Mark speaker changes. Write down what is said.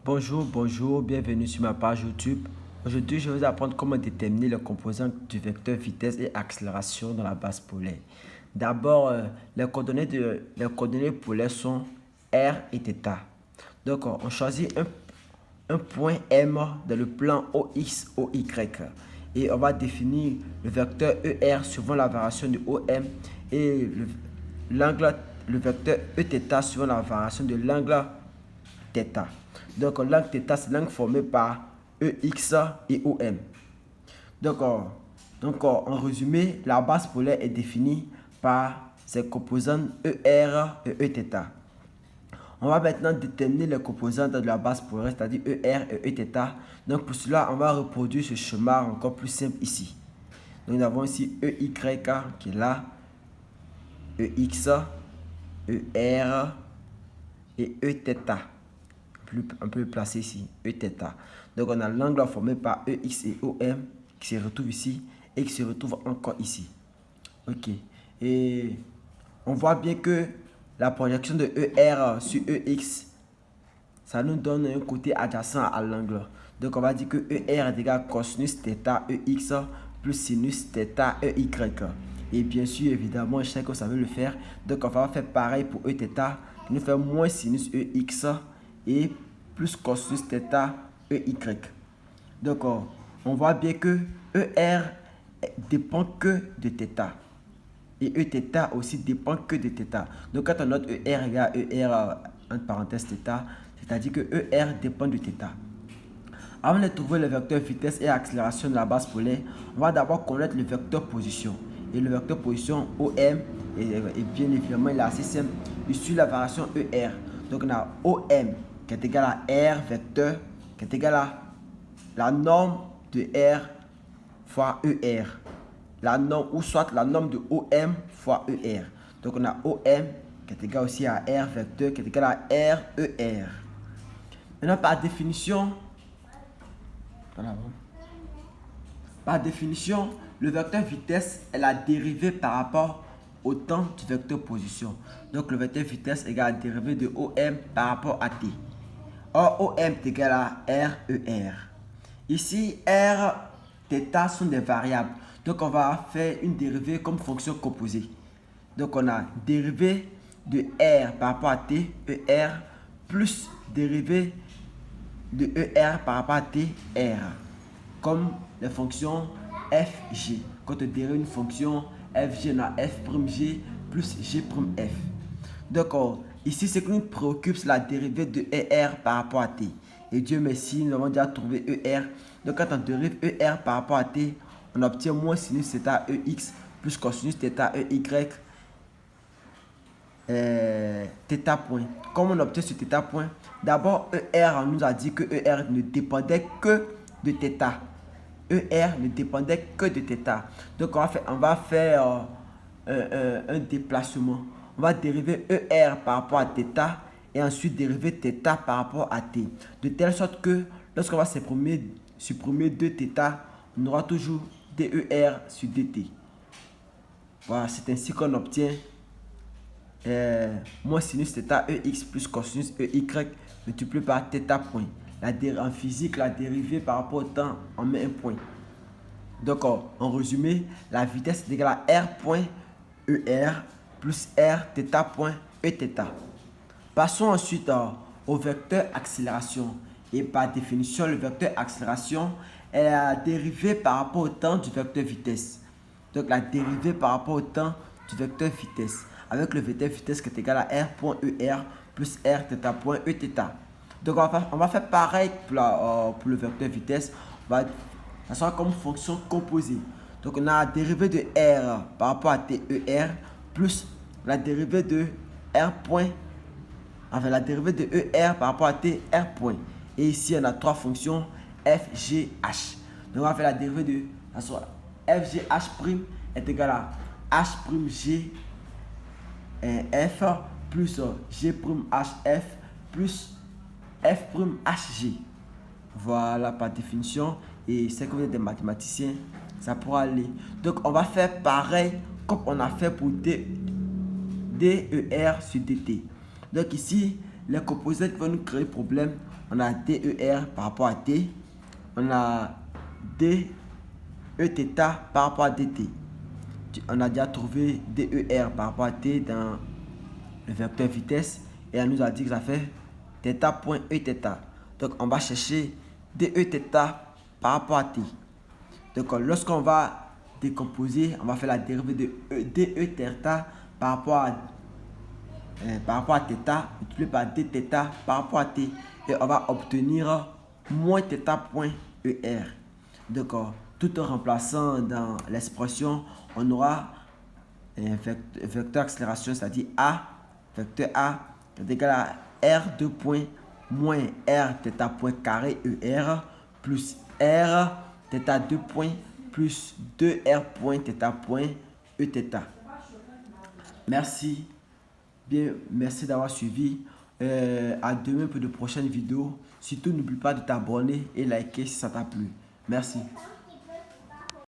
Speaker 1: Bonjour, bienvenue sur ma page YouTube. Aujourd'hui, je vais vous apprendre comment déterminer les composants du vecteur vitesse et accélération dans la base polaire. D'abord, les coordonnées polaires sont R et θ. Donc, on choisit un point M dans le plan OX, OY. Et on va définir le vecteur ER suivant la variation de OM et le vecteur Eθ suivant la variation de l'angle θ. Donc, l'angle θ, c'est l'angle formé par EX et OM. En résumé, la base polaire est définie par ses composantes ER et Eθ. On va maintenant déterminer les composantes de la base polaire, c'est-à-dire ER et Eθ. Donc, pour cela, on va reproduire ce schéma encore plus simple ici. Donc, nous avons ici EY qui est là, EX, ER et Eθ. On peut le placer ici, Eθ. Donc, on a l'angle formé par EX et OM qui se retrouve ici et qui se retrouve encore ici. Ok. Et on voit bien que la projection de ER sur EX, ça nous donne un côté adjacent à l'angle. Donc, on va dire que ER est égal à cosinus θ EX plus sinus θ EY. Et bien sûr, évidemment, je sais que vous savez le faire. Donc, on va faire pareil pour Eθ. Nous faisons moins sinus EX et plus cosinus θ EY. Donc, on voit bien que ER dépend que de θ. Et Eθ aussi dépend que de θ. Donc, quand on note ER égale ER entre parenthèses θ, c'est-à-dire que ER dépend de θ. Avant de trouver le vecteur vitesse et accélération de la base polaire, on va d'abord connaître le vecteur position. Et le vecteur position OM, et bien évidemment, il est assez simple. Il suit la variation ER. Donc, on a OM qui est égal à R vecteur, qui est égal à la norme de R fois ER. La norme, ou soit la norme de OM fois ER. Donc, on a OM qui est égal aussi à R vecteur, qui est égal à RER. Maintenant, par définition, le vecteur vitesse est la dérivée par rapport au temps du vecteur position. Donc, le vecteur vitesse égale la dérivée de OM par rapport à T. Or, OM est égal à RER. Ici, R, θ sont des variables. Donc, on va faire une dérivée comme fonction composée. Donc, on a dérivée de R par rapport à T, ER, plus dérivée de ER par rapport à T, R. Comme les fonctions FG. Quand on dérive une fonction FG, on a F'G plus G'F. Donc, ici, ce qui nous préoccupe, c'est la dérivée de ER par rapport à T. Et Dieu merci, nous avons déjà trouvé ER. Donc, quand on dérive ER par rapport à T, on obtient moins sinus θ EX plus cosinus θ EY θ point. Comment on obtient ce θ point? D'abord, ER nous a dit que ER ne dépendait que de θ. ER ne dépendait que de θ. Donc, on va faire un déplacement. On va dériver ER par rapport à θ et ensuite dériver θ par rapport à T. De telle sorte que lorsqu'on va supprimer 2θ, on aura toujours DER sur DT. Voilà, c'est ainsi qu'on obtient moins sinus θ EX plus cosinus EY multiplié par θ point. En physique, la dérivée par rapport au temps, on met un point. Donc, en résumé, la vitesse est égale à R point ER plus R θ point Eθ. Passons ensuite au vecteur accélération. Et par définition, le vecteur accélération est la dérivée par rapport au temps du vecteur vitesse. Donc, la dérivée par rapport au temps du vecteur vitesse. Avec le vecteur vitesse qui est égal à R point ER plus R θ point Eθ. Donc, on va faire pareil pour le vecteur vitesse. Ça sera comme fonction composée. Donc, on a la dérivée de R par rapport à TER plus la dérivée de R point, enfin la dérivée de ER par rapport à TR point. Et ici, on a trois fonctions f, g, h. Donc, on va faire la dérivée de f, g, h' est égal à h' g f plus g', hf plus f', hg. Voilà, par définition. Et c'est que vous êtes des mathématiciens, ça pourra aller. Donc, on va faire pareil comme on a fait pour DER sur DT. Donc, ici, les composants qui vont nous créer problème, on a DER par rapport à T, on a DEθ par rapport à DT. On a déjà trouvé DER par rapport à T dans le vecteur vitesse et elle nous a dit que ça fait θ.Eθ. Donc on va chercher DEθ par rapport à T. Donc lorsqu'on va décomposer, on va faire la dérivée de DEθ par rapport à θ multiplié par dθ par rapport à t et on va obtenir moins θ.ER. Donc tout en remplaçant dans l'expression, on aura un vecteur accélération, c'est-à-dire A, vecteur A est égal à R2 point moins R θ point carré ER plus R θ2 point plus 2R point θ point Eθ. Merci. Bien, merci d'avoir suivi. À demain pour de prochaines vidéos. Surtout, n'oublie pas de t'abonner et liker si ça t'a plu. Merci.